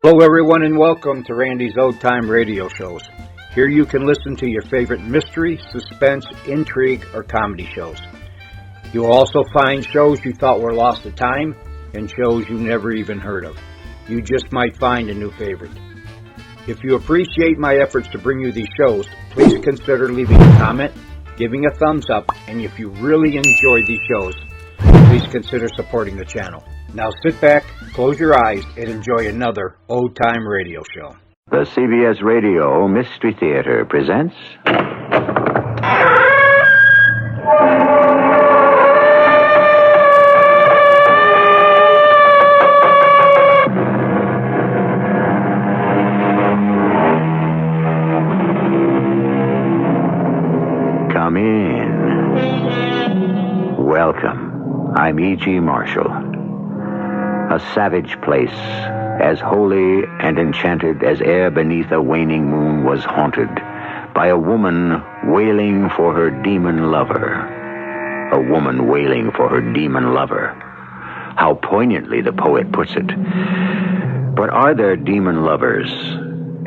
Hello everyone and welcome to Randy's Old Time Radio Shows. Here you can listen to your favorite mystery, suspense, intrigue, or comedy shows. You'll also find shows you thought were lost to time and shows you never even heard of. You just might find a new favorite. If you appreciate my efforts to bring you these shows, please consider leaving a comment, giving a thumbs up, and if you really enjoy these shows, please consider supporting the channel. Now sit back, close your eyes, and enjoy another old-time radio show. The CBS Radio Mystery Theater presents... Come in. Welcome. I'm E.G. Marshall. A savage place, as holy and enchanted as air beneath a waning moon, was haunted by a woman wailing for her demon lover. A woman wailing for her demon lover. How poignantly the poet puts it. But are there demon lovers?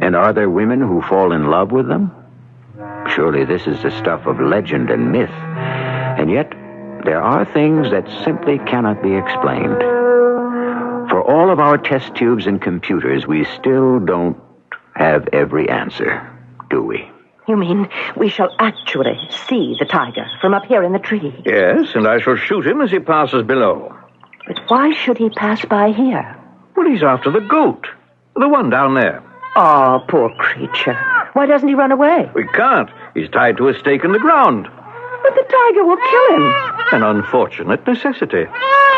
And are there women who fall in love with them? Surely this is the stuff of legend and myth. And yet, there are things that simply cannot be explained. For all of our test tubes and computers, we still don't have every answer, do we? You mean we shall actually see the tiger from up here in the tree? Yes, and I shall shoot him as he passes below. But why should he pass by here? Well, he's after the goat. The one down there. Oh, poor creature. Why doesn't he run away? We can't. He's tied to a stake in the ground. But the tiger will kill him. An unfortunate necessity.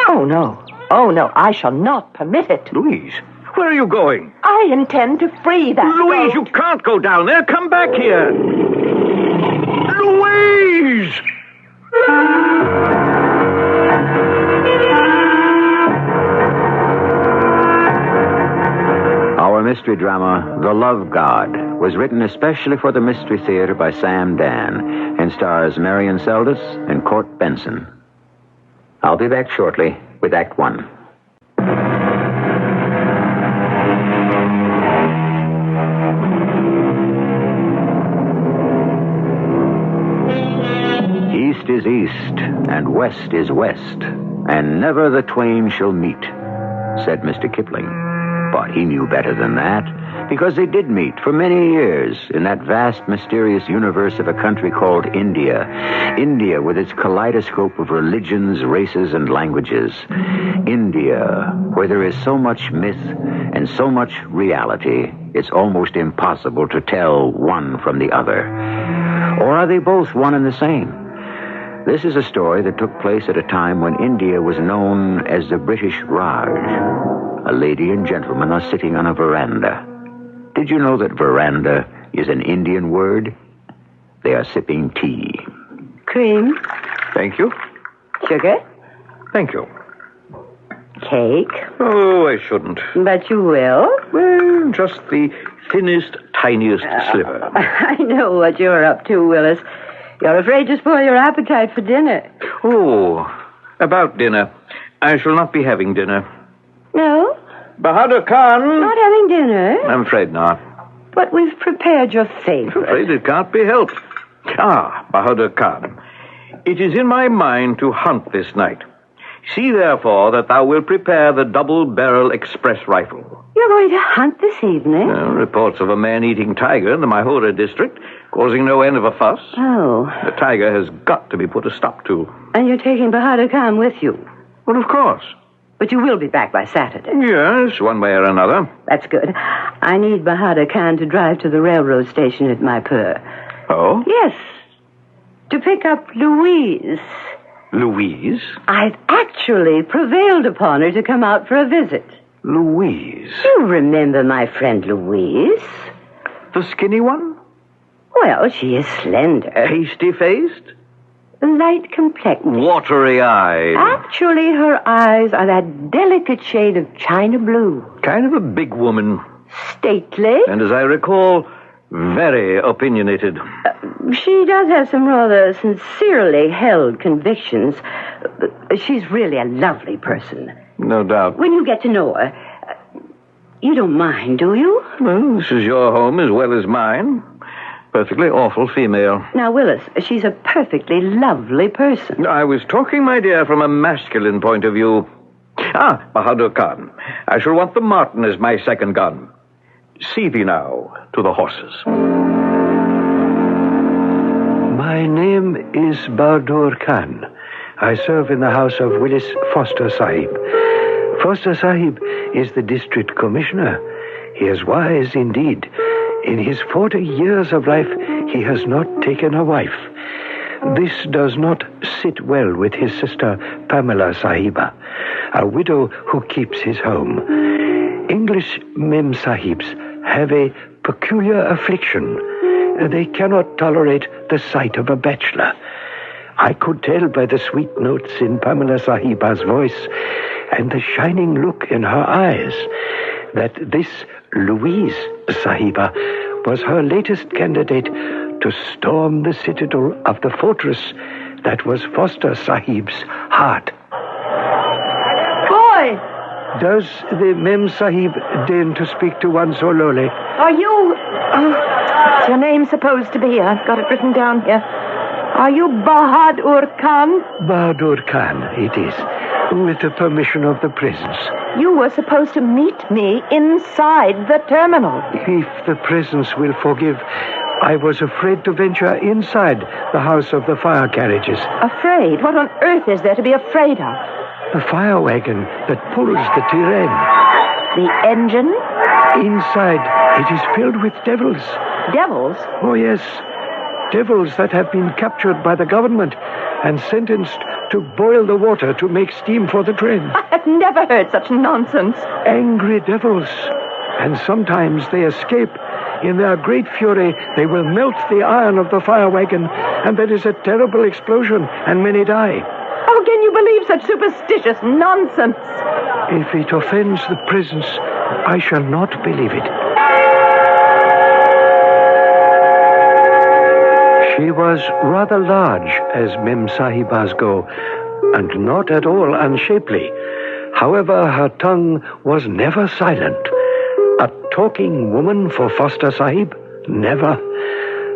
Oh, no. Oh, no, I shall not permit it. Louise, where are you going? I intend to free that Louise, goat. you can't go down there. Come back here. Louise! Our mystery drama, The Love God, was written especially for the Mystery Theater by Sam Dan and stars Marian Seldes and Court Benson. I'll be back shortly with Act One. East is east, and west is west, and never the twain shall meet, said Mr. Kipling. But he knew better than that, because they did meet for many years in that vast, mysterious universe of a country called India. India with its kaleidoscope of religions, races, and languages. India, where there is so much myth and so much reality, it's almost impossible to tell one from the other. Or are they both one and the same? This is a story that took place at a time when India was known as the British Raj. A lady and gentleman are sitting on a veranda. Did you know that veranda is an Indian word? They are sipping tea. Cream? Thank you. Sugar? Thank you. Cake? Oh, I shouldn't. But you will? Well, just the thinnest, tiniest sliver. I know what you're up to, Willis. You're afraid to spoil your appetite for dinner. Oh, about dinner. I shall not be having dinner. No? Bahadur Khan? Not having dinner? I'm afraid not. But we've prepared your I'm favorite. afraid it can't be helped. Bahadur Khan. It is in my mind to hunt this night. See, therefore, that thou wilt prepare the double-barrel express rifle. You're going to hunt this evening? Reports of a man-eating tiger in the Mahura district, causing no end of a fuss. Oh. The tiger has got to be put a stop to. And you're taking Bahadur Khan with you? Well, of course. But you will be back by Saturday. Yes, one way or another. That's good. I need Bahadur Khan to drive to the railroad station at Maipur. Oh? Yes. To pick up Louise. Louise? I've actually prevailed upon her to come out for a visit. Louise? You remember my friend Louise? The skinny one? Well, she is slender. Pasty-faced? Light complexion. Watery-eyed? Actually, her eyes are that delicate shade of china blue. Kind of a big woman. Stately. And as I recall, very opinionated. She does have some rather sincerely held convictions. She's really a lovely person. No doubt. When you get to know her, You don't mind, do you? Well, this is your home as well as mine. Perfectly awful female. Now, Willis, she's a perfectly lovely person. I was talking, my dear, from a masculine point of view. Bahadur Khan. I shall want the Martin as my second gun. See thee now to the horses. My name is Bahadur Khan. I serve in the house of Willis Foster Sahib. Foster Sahib is the district commissioner. He is wise indeed. In his 40 years of life, he has not taken a wife. This does not sit well with his sister, Pamela Sahiba, a widow who keeps his home. English Mem Sahibs have a peculiar affliction. They cannot tolerate the sight of a bachelor. I could tell by the sweet notes in Pamela Sahiba's voice and the shining look in her eyes that this Louise Sahiba was her latest candidate to storm the citadel of the fortress that was Foster Sahib's heart. Boy! Does the Mem Sahib deign to speak to one so lowly? Are you... what's your name supposed to be? I've got it written down here. Are you Bahadur Khan? Bahadur Khan, it is, with the permission of the presence. You were supposed to meet me inside the terminal. If the presence will forgive, I was afraid to venture inside the house of the fire carriages. Afraid? What on earth is there to be afraid of? The fire wagon that pulls the Tirane. The engine? Inside, it is filled with devils. Devils? Oh, yes. Devils that have been captured by the government and sentenced to boil the water to make steam for the train. I've never heard such nonsense. Angry devils. And sometimes they escape. In their great fury, they will melt the iron of the fire wagon, and there is a terrible explosion, and many die. How can you believe such superstitious nonsense? If it offends the presence, I shall not believe it. She was rather large, as Mem Sahibas go, and not at all unshapely. However, her tongue was never silent. A talking woman for Foster Sahib? Never.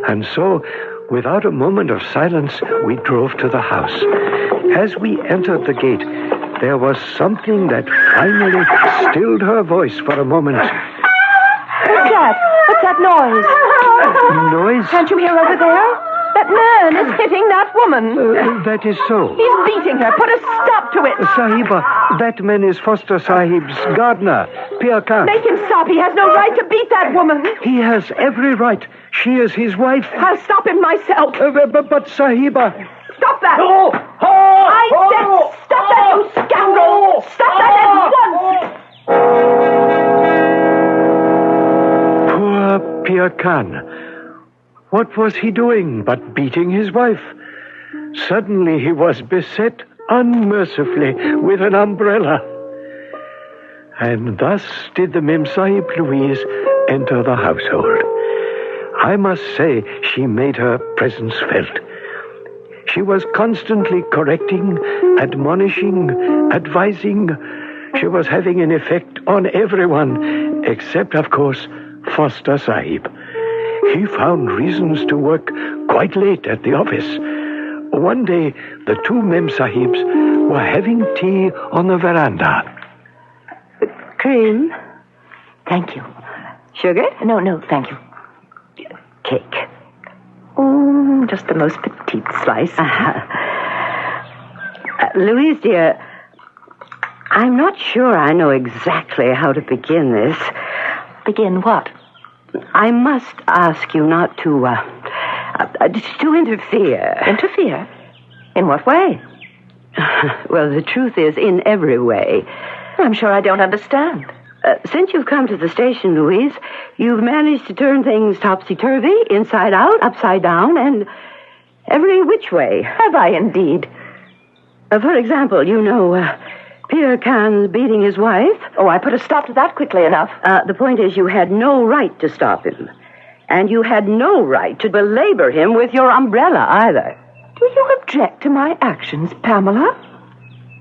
And so, without a moment of silence, we drove to the house. As we entered the gate, there was something that finally stilled her voice for a moment. What's that? What's that noise? Noise? Can't you hear over there? That man is hitting that woman. That is so. He's beating her. Put a stop to it. Sahiba, that man is Foster Sahib's gardener, Pir Khan. Make him stop. He has no right to beat that woman. He has every right. She is his wife. I'll stop him myself. But Sahiba... Stop that! I said stop that, you scoundrel! Stop that at once! Poor Pir Khan. What was he doing but beating his wife? Suddenly he was beset unmercifully with an umbrella. And thus did the Mem Sahib Louise enter the household. I must say she made her presence felt. She was constantly correcting, admonishing, advising. She was having an effect on everyone, except, of course, Foster Sahib. He found reasons to work quite late at the office. One day, the two Mem Sahibs were having tea on the veranda. Cream? Thank you. Sugar? No, thank you. Cake. Oh, just the most petite slice. Louise, dear, I'm not sure I know exactly how to begin this. Begin what? I must ask you not to interfere. Interfere? In what way? Well, the truth is, in every way. I'm sure I don't understand. Since you've come to the station, Louise, you've managed to turn things topsy-turvy, inside out, upside down, and every which way. Have I indeed? For example, you know, Pir Khan's beating his wife. Oh, I put a stop to that quickly enough. The point is, you had no right to stop him. And you had no right to belabor him with your umbrella, either. Do you object to my actions, Pamela?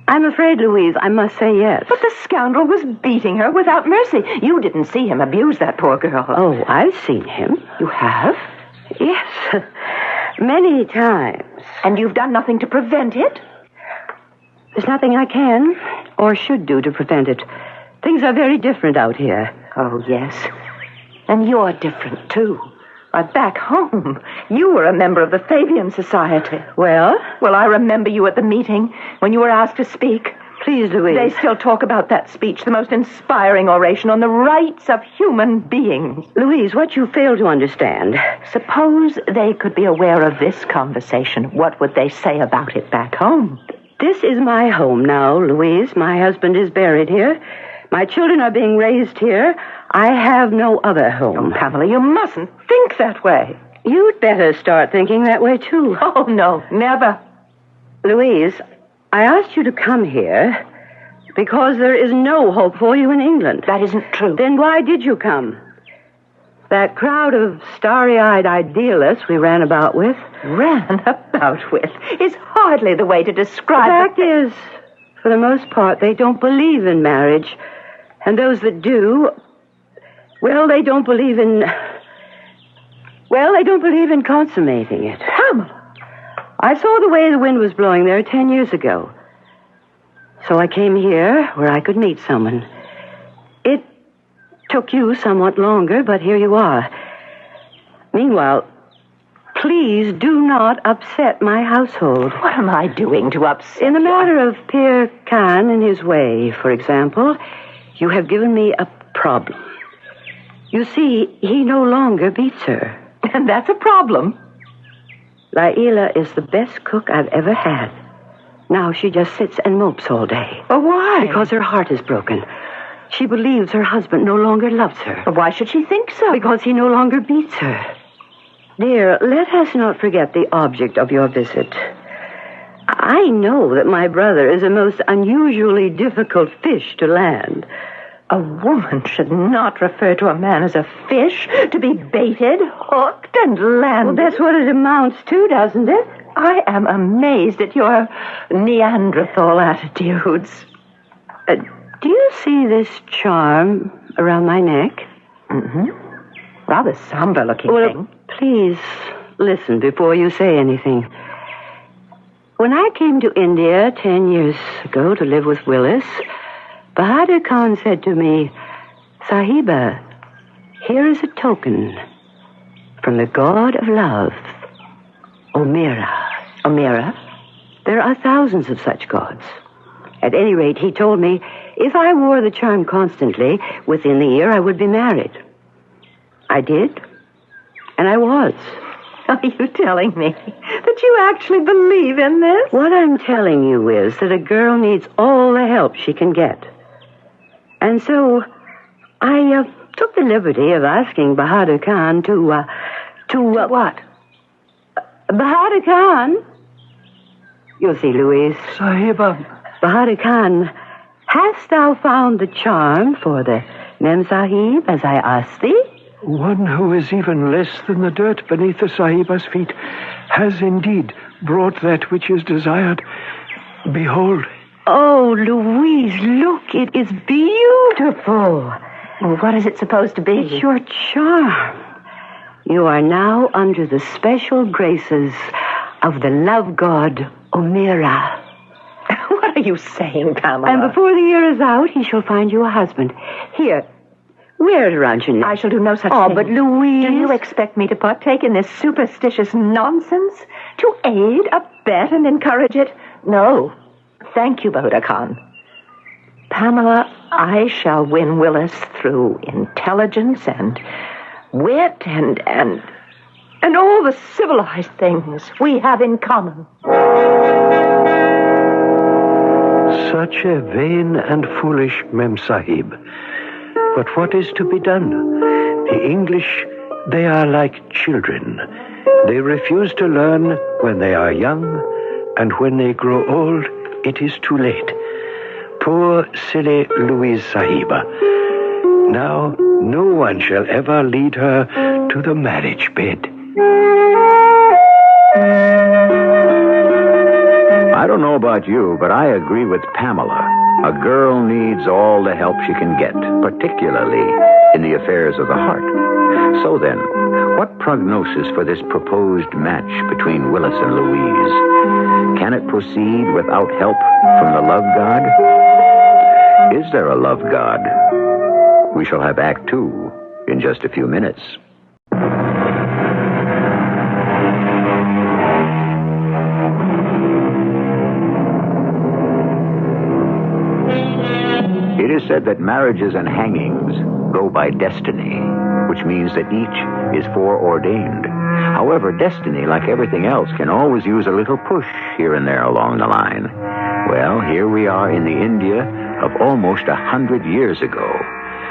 I'm afraid, Louise, I must say yes. But the scoundrel was beating her without mercy. You didn't see him abuse that poor girl. Oh, I've seen him. You have? Yes, many times. And you've done nothing to prevent it? There's nothing I can or should do to prevent it. Things are very different out here. Oh, yes. And you're different, too. Back home, you were a member of the Fabian Society. Well? Well, I remember you at the meeting when you were asked to speak. Please, Louise. They still talk about that speech, the most inspiring oration on the rights of human beings. Louise, what you fail to understand. Suppose they could be aware of this conversation. What would they say about it back home? This is my home now, Louise. My husband is buried here. My children are being raised here. I have no other home. Oh, Pamela, you mustn't think that way. You'd better start thinking that way, too. Oh, no, never. Louise, I asked you to come here because there is no hope for you in England. That isn't true. Then why did you come? That crowd of starry-eyed idealists we ran about with. Ran about with is hardly the way to describe The fact is, for the most part, they don't believe in marriage. And those that do, well, they don't believe in consummating it. Pamela! I saw the way the wind was blowing there 10 years ago. So I came here where I could meet someone. It took you somewhat longer, but here you are. Meanwhile, please do not upset my household. What am I doing to upset In the you? matter of Pierre Khan and his way, for example, you have given me a problem. You see, he no longer beats her. And that's a problem. Laila is the best cook I've ever had. Now she just sits and mopes all day. Well, why? Because her heart is broken. She believes her husband no longer loves her. But why should she think so? Because he no longer beats her. Dear, let us not forget the object of your visit. I know that my brother is a most unusually difficult fish to land. A woman should not refer to a man as a fish, to be baited, hooked, and landed. Well, that's what it amounts to, doesn't it? I am amazed at your Neanderthal attitudes. Do you see this charm around my neck? Mm-hmm. Rather somber-looking thing. Please listen before you say anything. When I came to India 10 years ago to live with Willis, Bahadur Khan said to me, Sahiba, here is a token from the god of love, Omira. Omira? There are thousands of such gods. At any rate, he told me if I wore the charm constantly, within the year I would be married. I did, and I was. Are you telling me that you actually believe in this? What I'm telling you is that a girl needs all the help she can get. And so I took the liberty of asking Bahadur Khan to what? Bahadur Khan? You'll see, Louise. Sahiba. Bahadur Khan, hast thou found the charm for the Mem Sahib as I asked thee? One who is even less than the dirt beneath the Sahiba's feet has indeed brought that which is desired. Behold. Oh, Louise, look, it is beautiful. Well, what is it supposed to be? It's your charm. You are now under the special graces of the love god, Omira. What are you saying, Pamela? And before the year is out, he shall find you a husband. Here, wear it around your neck. I shall do no such thing. Oh, but Louise... Do you expect me to partake in this superstitious nonsense? To aid, abet, and encourage it? No. Thank you, Bahadur Khan. Pamela, I shall win Willis through intelligence and wit and all the civilized things we have in common. Such a vain and foolish Mem Sahib. But what is to be done? The English, they are like children. They refuse to learn when they are young, and when they grow old, it is too late. Poor, silly Louise Sahiba. Now, no one shall ever lead her to the marriage bed. I I don't know about you, but I agree with Pamela. A girl needs all the help she can get, particularly in the affairs of the heart. So then, what prognosis for this proposed match between Willis and Louise? Can it proceed without help from the love god? Is there a love god? We shall have Act 2 in just a few minutes. It is said that marriages and hangings go by destiny, which means that each is foreordained. However, destiny, like everything else, can always use a little push here and there along the line. Well, here we are in the India of almost 100 years ago.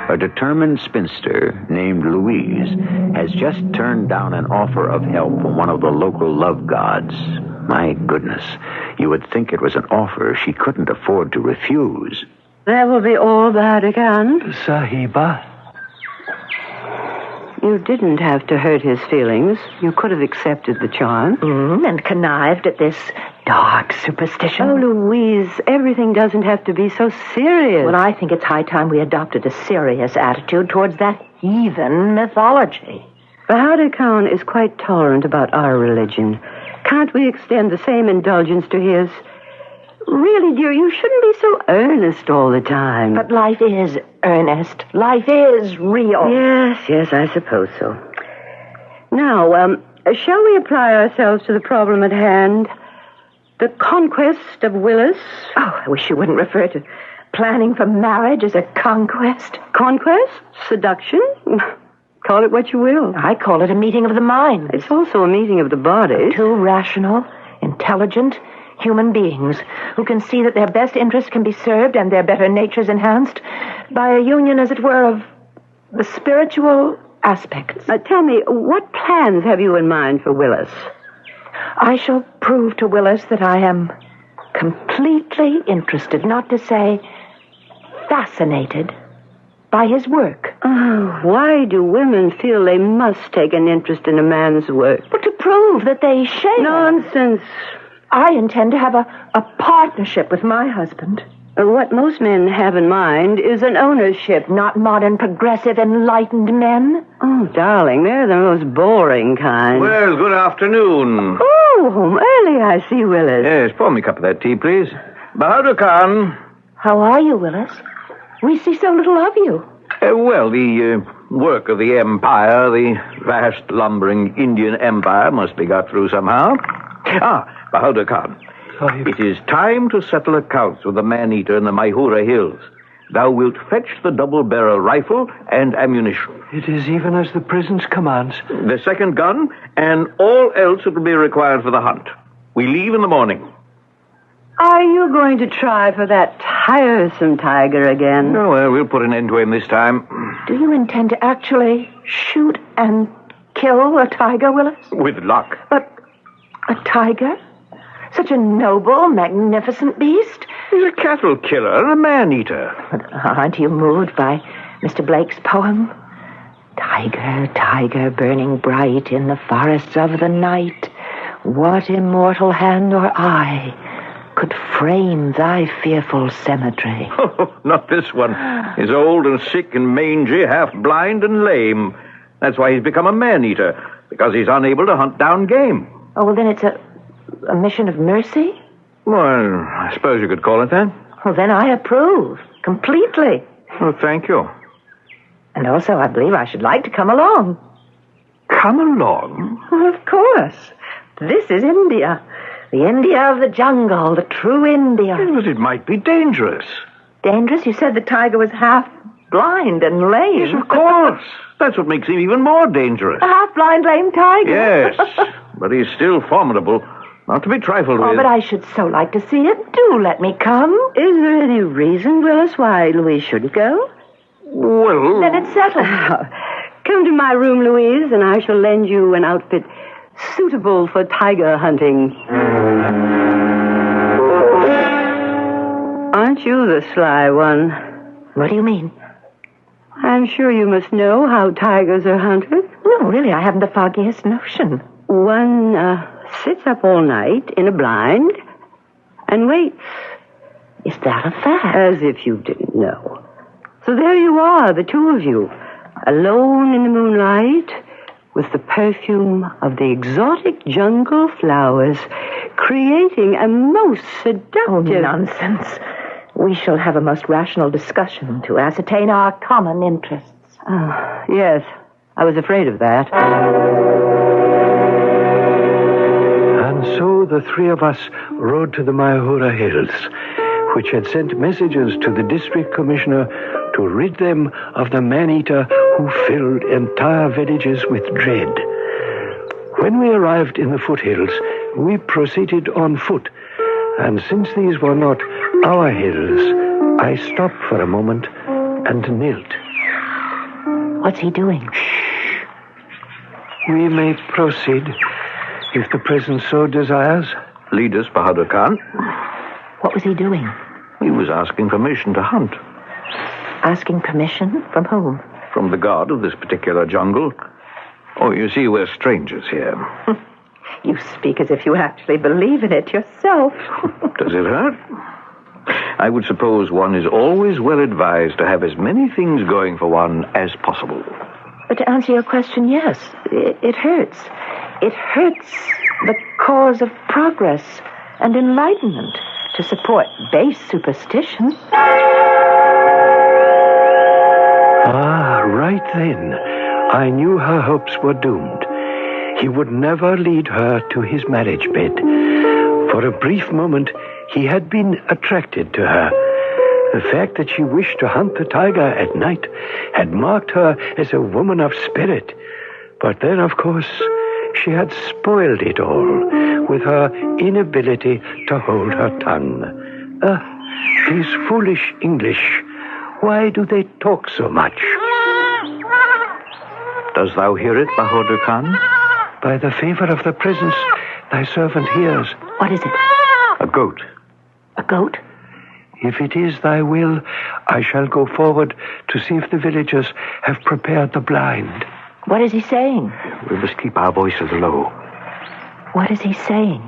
A determined spinster named Louise has just turned down an offer of help from one of the local love gods. My goodness, you would think it was an offer she couldn't afford to refuse. That will be all, Bahadur Khan. Sahiba. You didn't have to hurt his feelings. You could have accepted the charm. And connived at this dark superstition. Oh, Louise, everything doesn't have to be so serious. Well, I think it's high time we adopted a serious attitude towards that heathen mythology. Bahadur Khan is quite tolerant about our religion. Can't we extend the same indulgence to his? Really, dear, you shouldn't be so earnest all the time. But life is earnest. Life is real. Yes, I suppose so. Now, shall we apply ourselves to the problem at hand? The conquest of Willis? Oh, I wish you wouldn't refer to planning for marriage as a conquest. Conquest? Seduction? Call it what you will. I call it a meeting of the minds. It's also a meeting of the bodies. Two rational, intelligent human beings who can see that their best interests can be served and their better natures enhanced by a union, as it were, of the spiritual aspects. Tell me, what plans have you in mind for Willis? I shall prove to Willis that I am completely interested, not to say fascinated, by his work. Oh, why do women feel they must take an interest in a man's work? But to prove that they share. Nonsense. I intend to have a partnership with my husband. What most men have in mind is an ownership. Not modern, progressive, enlightened men. Oh, darling, they're the most boring kind. Well, good afternoon. Oh, home early, I see, Willis. Yes, pour me a cup of that tea, please. Bahadur Khan. How are you, Willis? We see so little of you. Well, the work of the empire, the vast lumbering Indian empire, must be got through somehow. Bahadur Khan. It is time to settle accounts with the man-eater in the Maihura Hills. Thou wilt fetch the double-barrel rifle and ammunition. It is even as the prison's commands. The second gun, and all else that will be required for the hunt. We leave in the morning. Are you going to try for that tiresome tiger again? Oh, well, we'll put an end to him this time. Do you intend to actually shoot and kill a tiger, Willis? With luck. But a tiger? Such a noble, magnificent beast? He's a cattle killer and a man-eater. But aren't you moved by Mr. Blake's poem? Tiger, tiger, burning bright in the forests of the night, what immortal hand or eye could frame thy fearful cemetery? Oh, not this one. He's old and sick and mangy, half blind and lame. That's why he's become a man-eater, because he's unable to hunt down game. Oh, well, then it's a mission of mercy? Well, I suppose you could call it that. Well, then I approve. Completely. Oh, thank you. And also, I believe I should like to come along. Come along? Well, of course. This is India. The India of the jungle. The true India. But it might be dangerous. Dangerous? You said the tiger was half blind and lame. Yes, of course. That's what makes him even more dangerous. A half-blind, lame tiger? Yes, but he's still formidable. Not to be trifled with. Oh, but I should so like to see it. Do let me come. Is there any reason, Willis, why Louise shouldn't go? Well... Then it's settled. Come to my room, Louise, and I shall lend you an outfit suitable for tiger hunting. Aren't you the sly one? What do you mean? I'm sure you must know how tigers are hunted. No, really, I haven't the foggiest notion. One sits up all night in a blind and waits. Is that a fact? As if you didn't know. So there you are, the two of you, alone in the moonlight, with the perfume of the exotic jungle flowers, creating a most seductive... Oh, nonsense. We shall have a most rational discussion to ascertain our common interests. Oh, yes, I was afraid of that. And so the three of us rode to the Mayhura Hills, which had sent messages to the district commissioner to rid them of the man-eater who filled entire villages with dread. When we arrived in the foothills, we proceeded on foot, and since these were not our hills, I stopped for a moment and knelt. What's he doing? Shh. We may proceed, if the presence so desires. Lead us, Bahadur Khan. What was he doing? He was asking permission to hunt. Asking permission? From whom? From the god of this particular jungle. Oh, you see, we're strangers here. You speak as if you actually believe in it yourself. Does it hurt? I would suppose one is always well advised to have as many things going for one as possible. But to answer your question, yes, it hurts. It hurts the cause of progress and enlightenment to support base superstition. Ah, right then, I knew her hopes were doomed. He would never lead her to his marriage bed. For a brief moment, he had been attracted to her. The fact that she wished to hunt the tiger at night had marked her as a woman of spirit. But then, of course, she had spoiled it all with her inability to hold her tongue. These foolish English. Why do they talk so much? Dost thou hear it, Bahadur Khan? By the favor of the presence, thy servant hears. What is it? A goat. A goat? If it is thy will, I shall go forward to see if the villagers have prepared the blind. What is he saying? We must keep our voices low. What is he saying?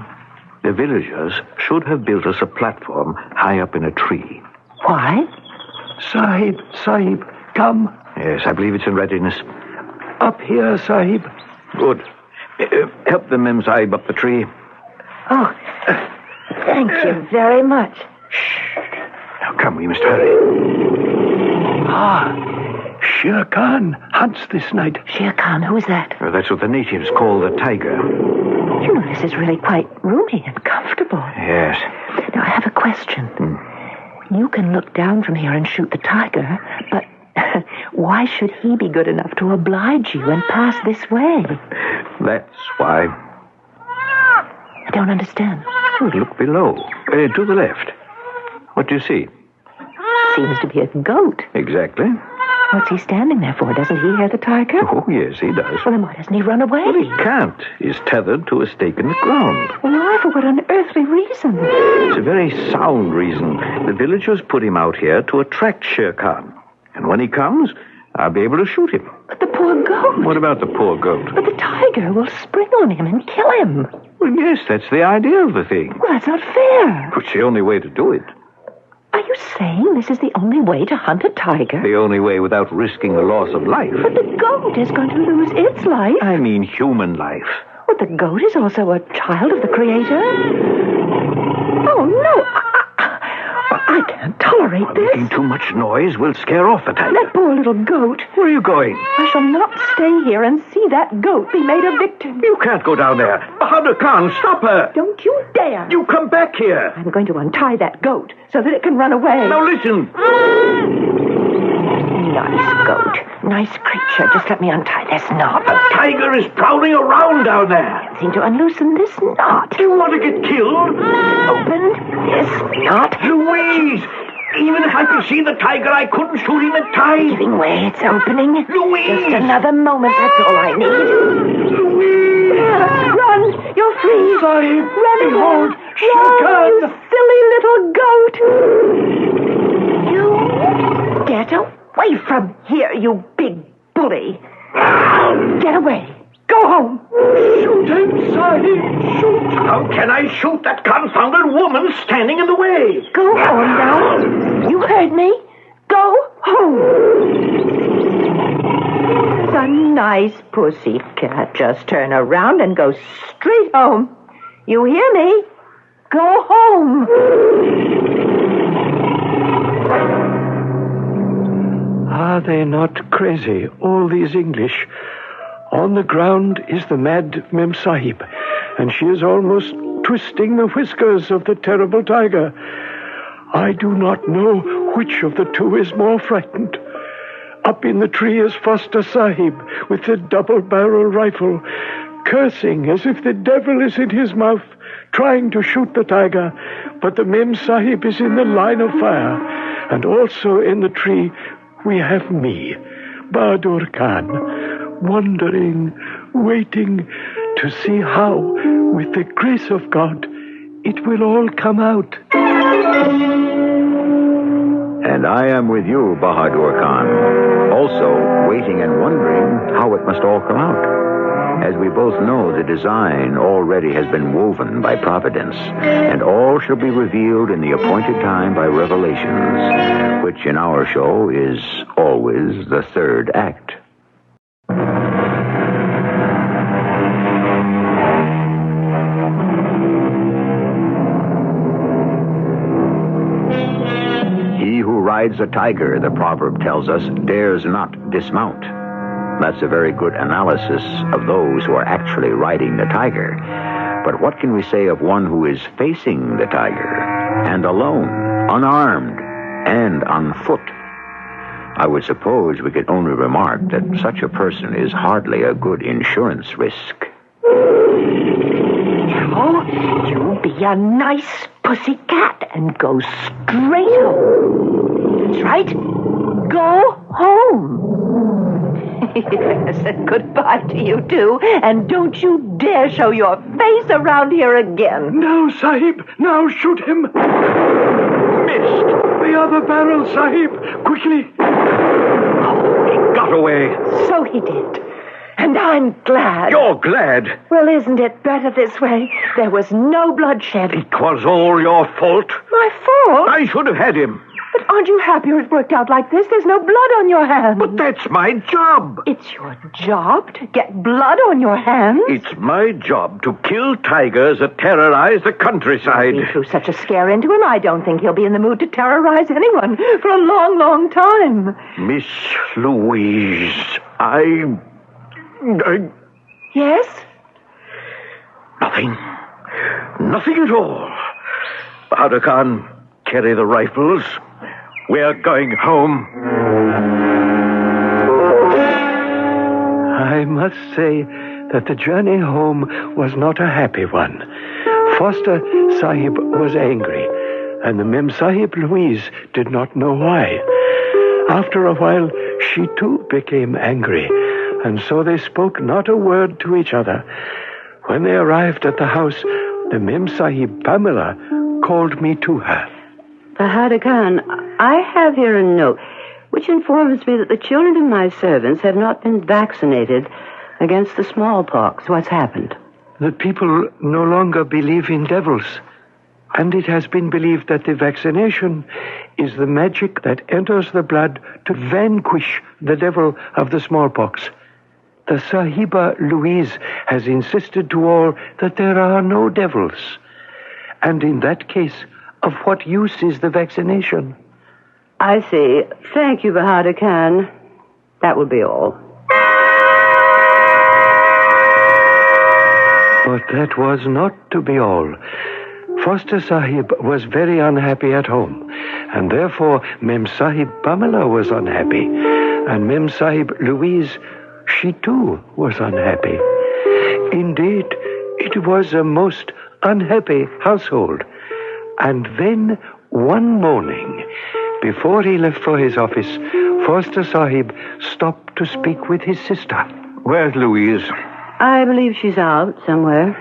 The villagers should have built us a platform high up in a tree. Why? Sahib, come. Yes, I believe it's in readiness. Up here, Sahib. Good. Help the Mem Sahib up the tree. Oh, thank you very much. Now come, we must hurry. Shere Khan hunts this night. Shere Khan, who is that? That's what the natives call the tiger. You know, this is really quite roomy and comfortable. Yes. Now, I have a question. You can look down from here and shoot the tiger, but why should he be good enough to oblige you and pass this way? That's why. I don't understand. Look below. To the left. What do you see? Seems to be a goat. Exactly. What's he standing there for? Doesn't he hear the tiger? Oh, yes, he does. Well, then why doesn't he run away? Well, he can't. He's tethered to a stake in the ground. Why? For what unearthly reason? It's a very sound reason. The villagers put him out here to attract Shere Khan. And when he comes, I'll be able to shoot him. But the poor goat. What about the poor goat? But the tiger will spring on him and kill him. Well, yes, that's the idea of the thing. Well, that's not fair. It's the only way to do it. Are you saying this is the only way to hunt a tiger? The only way without risking the loss of life. But the goat is going to lose its life. I mean human life. Well, the goat is also a child of the Creator. Oh, no. I can't tolerate this. Making too much noise will scare off the tiger. That poor little goat. Where are you going? I shall not stay here and see that goat be made a victim. You can't go down there. Bahadur Khan, stop her. Don't you dare. You come back here. I'm going to untie that goat so that it can run away. Now listen. Nice goat. Nice creature. Just let me untie this knot. The tiger is prowling around down there. I seem to unloosen this knot. Do you want to get killed? Open this knot. Louise! Even if I could see the tiger, I couldn't shoot him in time. Giving way, it's opening. Louise! Just another moment, that's all I need. Louise! Run! You're free! Sahib, Run, behold, run, Shere you silly little goat! You get away from here, you big bully! Get away! Go! Go home. Shoot him, Sahib! Shoot! How can I shoot that confounded woman standing in the way? Go home now. You heard me. Go home. It's a nice pussy cat. Just turn around and go straight home. You hear me? Go home. Are they not crazy, all these English? On the ground is the mad Mem Sahib, and she is almost twisting the whiskers of the terrible tiger. I do not know which of the two is more frightened. Up in the tree is Foster Sahib with the double-barrel rifle, cursing as if the devil is in his mouth, trying to shoot the tiger. But the Mem Sahib is in the line of fire, and also in the tree we have me, Bahadur Khan, wondering, waiting to see how, with the grace of God, it will all come out. And I am with you, Bahadur Khan, also waiting and wondering how it must all come out. As we both know, the design already has been woven by Providence, and all shall be revealed in the appointed time by revelations, which in our show is always the third act. He who rides a tiger, the proverb tells us, dares not dismount. That's a very good analysis of those who are actually riding the tiger. But what can we say of one who is facing the tiger, and alone, unarmed, and on foot? I would suppose we could only remark that such a person is hardly a good insurance risk. Oh, you be a nice pussy cat and go straight home. That's right. Go home. Yes, and goodbye to you, too. And don't you dare show your face around here again. Now, Sahib, now shoot him. Missed. The other barrel, Sahib, quickly. Oh, he got away. So he did. And I'm glad. You're glad? Well, isn't it better this way? There was no bloodshed. It was all your fault. My fault? I should have had him. But aren't you happier it worked out like this? There's no blood on your hands. But that's my job. It's your job to get blood on your hands? It's my job to kill tigers that terrorize the countryside. You threw such a scare into him, I don't think he'll be in the mood to terrorize anyone for a long, long time. Miss Louise, I... Yes? Nothing. Nothing at all. Bahadur Khan, carry the rifles. We're going home. I must say that the journey home was not a happy one. Foster Sahib was angry, and the Mem Sahib Louise did not know why. After a while, she too became angry, and so they spoke not a word to each other. When they arrived at the house, the Mem Sahib Pamela called me to her. Bahadur Khan, I have here a note which informs me that the children of my servants have not been vaccinated against the smallpox. What's happened? The people no longer believe in devils, and it has been believed that the vaccination is the magic that enters the blood to vanquish the devil of the smallpox. The Sahiba Louise has insisted to all that there are no devils, and in that case, of what use is the vaccination? I see. Thank you, Bahadur Khan. That will be all. But that was not to be all. Foster Sahib was very unhappy at home, and therefore Mem Sahib Pamela was unhappy, and Mem Sahib Louise, she too was unhappy. Indeed, it was a most unhappy household. And then, one morning, before he left for his office, Foster Sahib stopped to speak with his sister. Where's Louise? I believe she's out somewhere.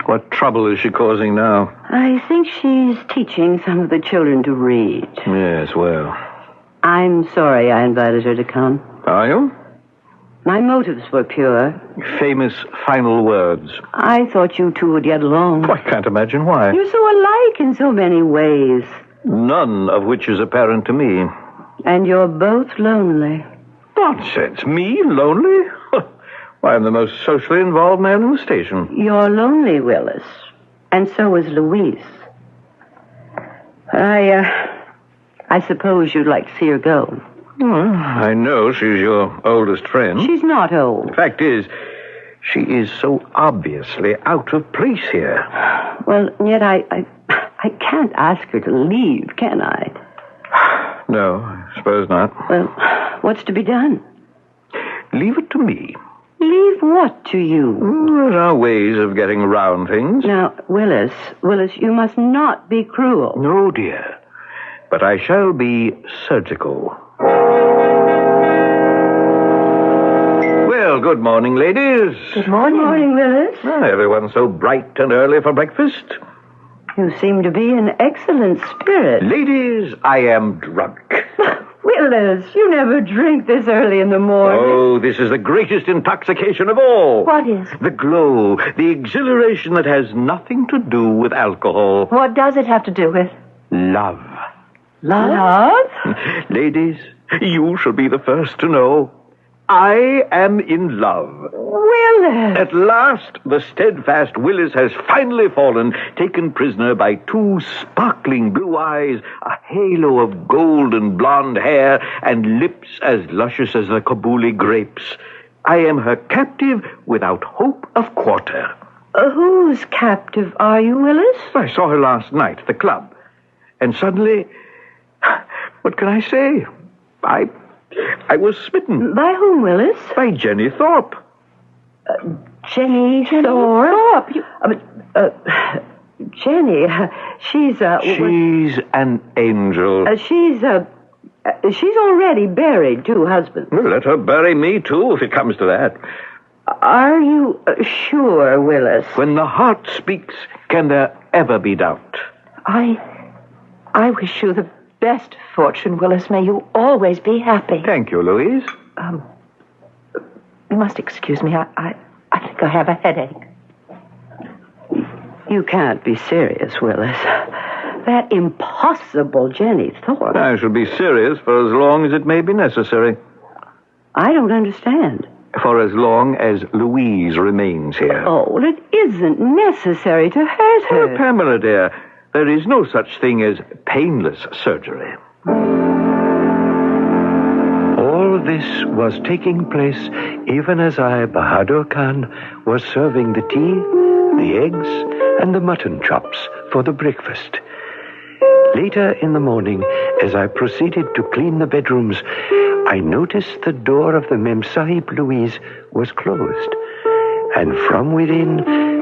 What trouble is she causing now? I think she's teaching some of the children to read. Yes, well. I'm sorry I invited her to come. Are you? My motives were pure. Famous final words. I thought you two would get along. Oh, I can't imagine why. You're so alike in so many ways. None of which is apparent to me. And you're both lonely. Nonsense. Me? Lonely? Why, I'm the most socially involved man in the station. You're lonely, Willis. And so is Louise. I suppose you'd like to see her go. Well, I know she's your oldest friend. She's not old. The fact is, she is so obviously out of place here. Well, yet I can't ask her to leave, can I? No, I suppose not. Well, what's to be done? Leave it to me. Leave what to you? There are ways of getting around things. Now, Willis, you must not be cruel. No, dear. But I shall be surgical. Well, good morning, ladies. Good morning. Good morning, Willis. Well, everyone's so bright and early for breakfast. You seem to be in excellent spirits. Ladies, I am drunk. Willis, you never drink this early in the morning. Oh, this is the greatest intoxication of all. What is? The glow, the exhilaration that has nothing to do with alcohol. What does it have to do with? Love. Love? Ladies, you shall be the first to know. I am in love. Willis! At last, the steadfast Willis has finally fallen, taken prisoner by two sparkling blue eyes, a halo of golden blonde hair, and lips as luscious as the Kabuli grapes. I am her captive without hope of quarter. Whose captive are you, Willis? I saw her last night at the club. And suddenly, what can I say? I was smitten. By whom, Willis? By Jenny Thorpe. Jenny Thorpe? Jenny, she's She's an angel. she's already buried two husbands. Well, let her bury me, too, if it comes to that. Are you sure, Willis? When the heart speaks, can there ever be doubt? I wish you the best fortune, Willis. May you always be happy. Thank you, Louise. You must excuse me. I think I have a headache. You can't be serious, Willis. That impossible Jenny Thorpe. I shall be serious for as long as it may be necessary. I don't understand. For as long as Louise remains here. Oh, it isn't necessary to hurt her. Oh, Pamela, dear, there is no such thing as painless surgery. All this was taking place even as I, Bahadur Khan, was serving the tea, the eggs, and the mutton chops for the breakfast. Later in the morning, as I proceeded to clean the bedrooms, I noticed the door of the Mem Sahib Louise was closed, and from within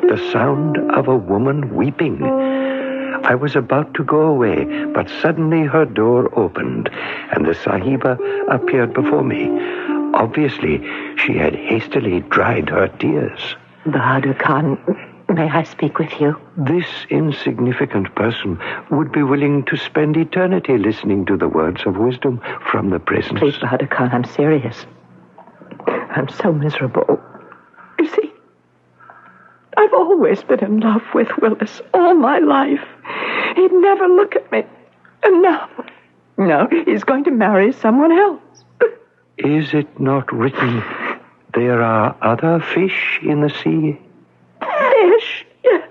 the sound of a woman weeping. I was about to go away, but suddenly her door opened, and the Sahiba appeared before me. Obviously, she had hastily dried her tears. Bahadur Khan, may I speak with you? This insignificant person would be willing to spend eternity listening to the words of wisdom from the presence. Please, Bahadur Khan, I'm serious. I'm so miserable. You see, I've always been in love with Willis all my life. He'd never look at me. And now he's going to marry someone else. Is it not written, there are other fish in the sea? Fish, yes.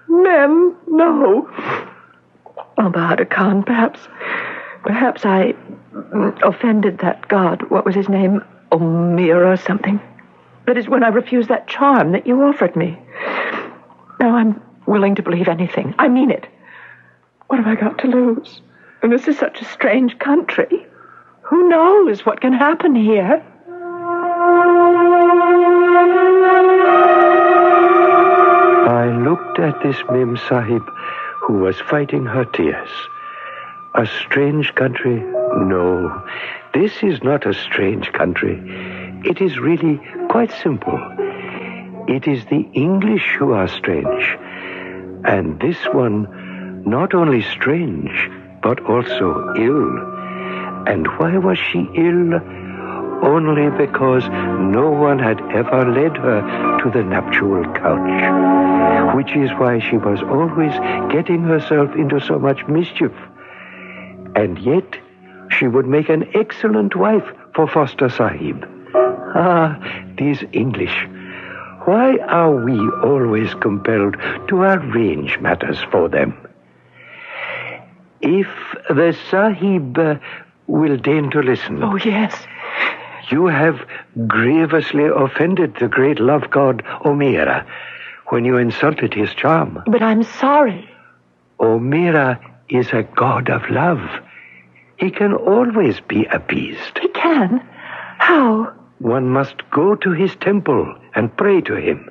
Men, no. Oh, Bahadur Khan, perhaps I offended that god. What was his name? Omir or something. That is when I refused that charm that you offered me. Now I'm willing to believe anything. I mean it. What have I got to lose? And this is such a strange country. Who knows what can happen here? I looked at this Mem Sahib who was fighting her tears. A strange country? No, this is not a strange country. It is really quite simple. It is the English who are strange. And this one, not only strange, but also ill. And why was she ill? only because no one had ever led her to the nuptial couch, which is why she was always getting herself into so much mischief. And yet, she would make an excellent wife for Foster Sahib. Ah, these English. Why are we always compelled to arrange matters for them? If the Sahib will deign to listen. Oh, yes. You have grievously offended the great love god Omira when you insulted his charm. But I'm sorry. Omira is a god of love. He can always be appeased. He can? How? One must go to his temple and pray to him.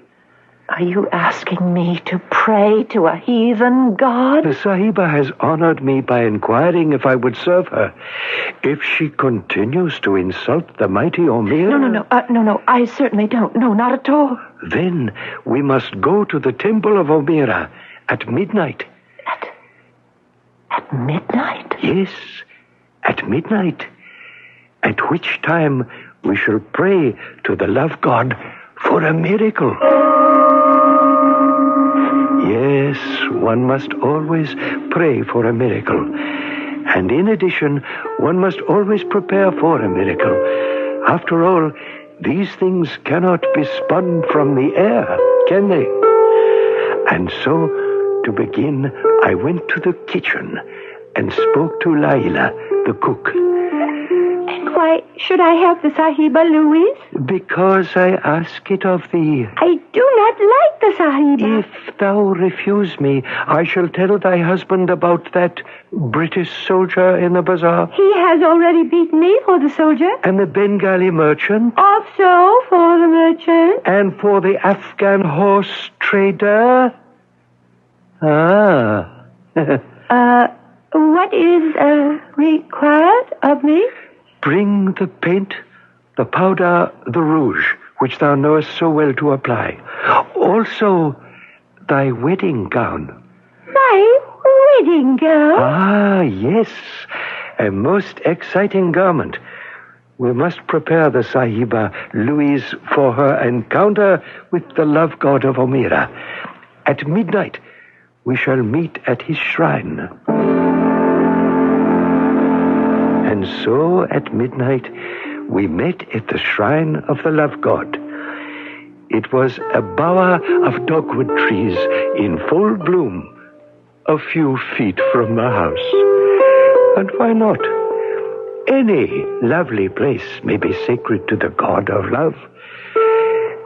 Are you asking me to pray to a heathen god? The Sahiba has honored me by inquiring if I would serve her. If she continues to insult the mighty Omira... No, I certainly don't. No, not at all. Then we must go to the temple of Omira at midnight. At midnight? Yes, at midnight. At which time we shall pray to the love god for a miracle. Yes, one must always pray for a miracle. And in addition, one must always prepare for a miracle. After all, these things cannot be spun from the air, can they? And so, to begin, I went to the kitchen and spoke to Laila, the cook. And why should I have the Sahiba, Louise? Because I ask it of thee. I do not like the Sahiba. If thou refuse me, I shall tell thy husband about that British soldier in the bazaar. He has already beaten me for the soldier. And the Bengali merchant. Also for the merchant. And for the Afghan horse trader. Ah. What is required of me? Bring the paint, the powder, the rouge, which thou knowest so well to apply. Also, thy wedding gown. My wedding gown? Ah, yes. A most exciting garment. We must prepare the Sahiba Louise for her encounter with the love god of Omira. At midnight, we shall meet at his shrine. And so, at midnight, we met at the shrine of the love god. It was a bower of dogwood trees in full bloom, a few feet from the house. And why not? Any lovely place may be sacred to the god of love.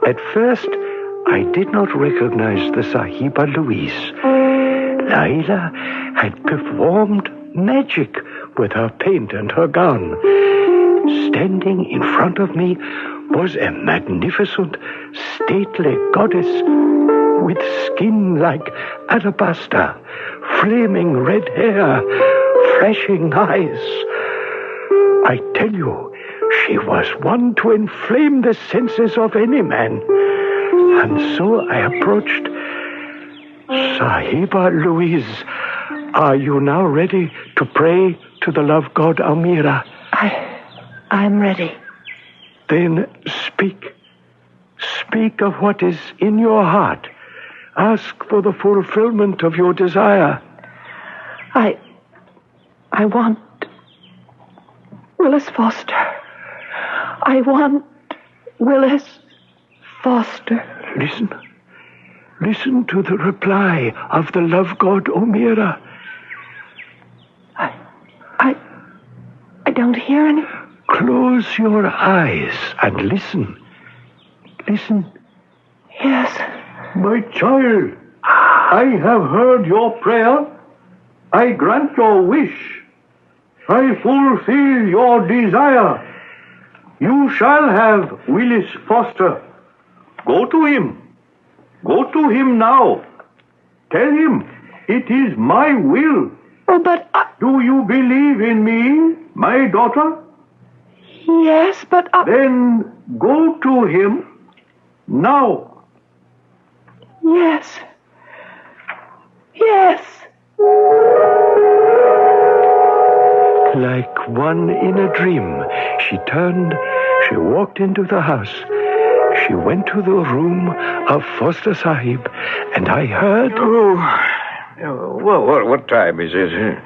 At first, I did not recognize the Sahiba Louise. Laila had performed magic with her paint and her gown. Standing in front of me was a magnificent, stately goddess with skin like alabaster, flaming red hair, flashing eyes. I tell you, she was one to inflame the senses of any man. And so I approached. Sahiba Louise, are you now ready to pray to the love god Omira? I'm ready. Then speak. Speak of what is in your heart. Ask for the fulfillment of your desire. I want Willis Foster. I want Willis Foster. Listen. Listen to the reply of the love god Omira. I don't hear any. Close your eyes and listen. Listen. Yes. My child, I have heard your prayer. I grant your wish. I fulfill your desire. You shall have Willis Foster. Go to him. Go to him now. Tell him it is my will. Oh, but Do you believe in me, my daughter? yes, but Then go to him now. yes. Yes. Like one in a dream, she turned, She walked into the house. She went to the room of Foster Sahib, and I heard... Oh, well, what time is it?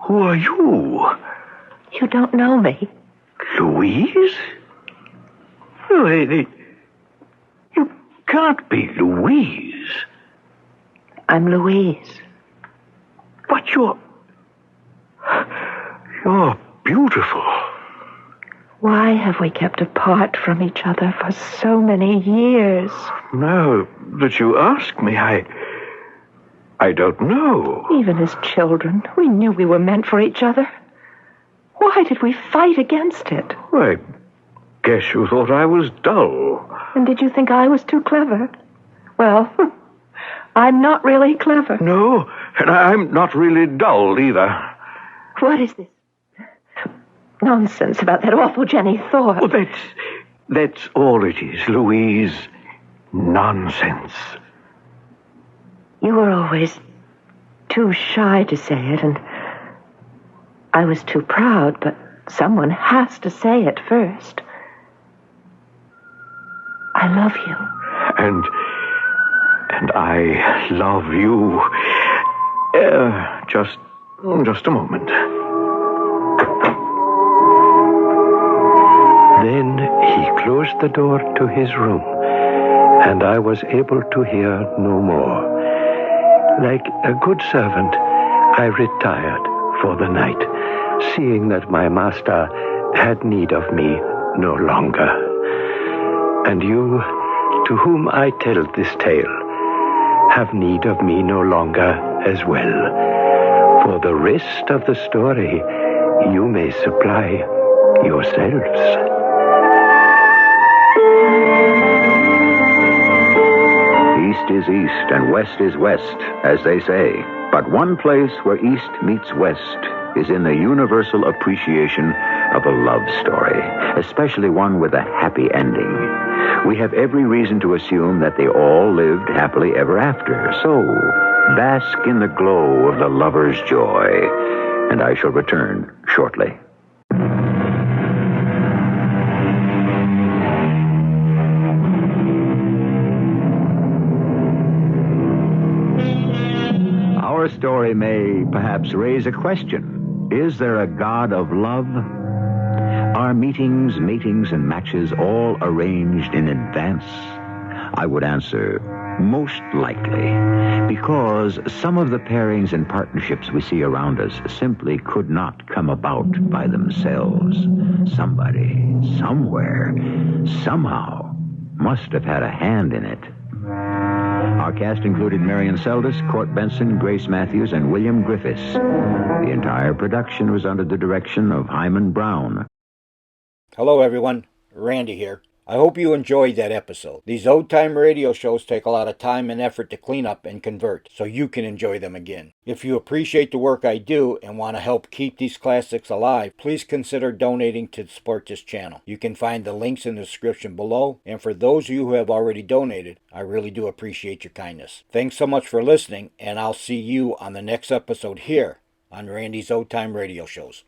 Who are you? You don't know me. Louise? You can't be Louise. I'm Louise. But you're beautiful. Why have we kept apart from each other for so many years? Now that you ask me, I don't know. Even as children, we knew we were meant for each other. Why did we fight against it? I guess you thought I was dull. And did you think I was too clever? Well, I'm not really clever. No, and I'm not really dull either. What is this nonsense about that awful Jenny Thorpe? Well, that's all it is, Louise. Nonsense. You were always too shy to say it, and I was too proud, but someone has to say it first. I love you. And I love you. Just a moment. Then he closed the door to his room, and I was able to hear no more. Like a good servant, I retired for the night, seeing that my master had need of me no longer. And you, to whom I tell this tale, have need of me no longer as well. For the rest of the story, you may supply yourselves. East is east and west is west, as they say. But one place where east meets west is in the universal appreciation of a love story, especially one with a happy ending. We have every reason to assume that they all lived happily ever after. So, bask in the glow of the lover's joy, and I shall return shortly. Our story may perhaps raise a question. Is there a God of love? Are meetings, matings, and matches all arranged in advance? I would answer, most likely, because some of the pairings and partnerships we see around us simply could not come about by themselves. Somebody, somewhere, somehow, must have had a hand in it. Our cast included Marian Seldes, Court Benson, Grace Matthews, and William Griffiths. The entire production was under the direction of Hyman Brown. Hello, everyone. Randy here. I hope you enjoyed that episode. These old-time radio shows take a lot of time and effort to clean up and convert, so you can enjoy them again. If you appreciate the work I do and want to help keep these classics alive, please consider donating to support this channel. You can find the links in the description below, and for those of you who have already donated, I really do appreciate your kindness. Thanks so much for listening, and I'll see you on the next episode here on Randy's Old Time Radio Shows.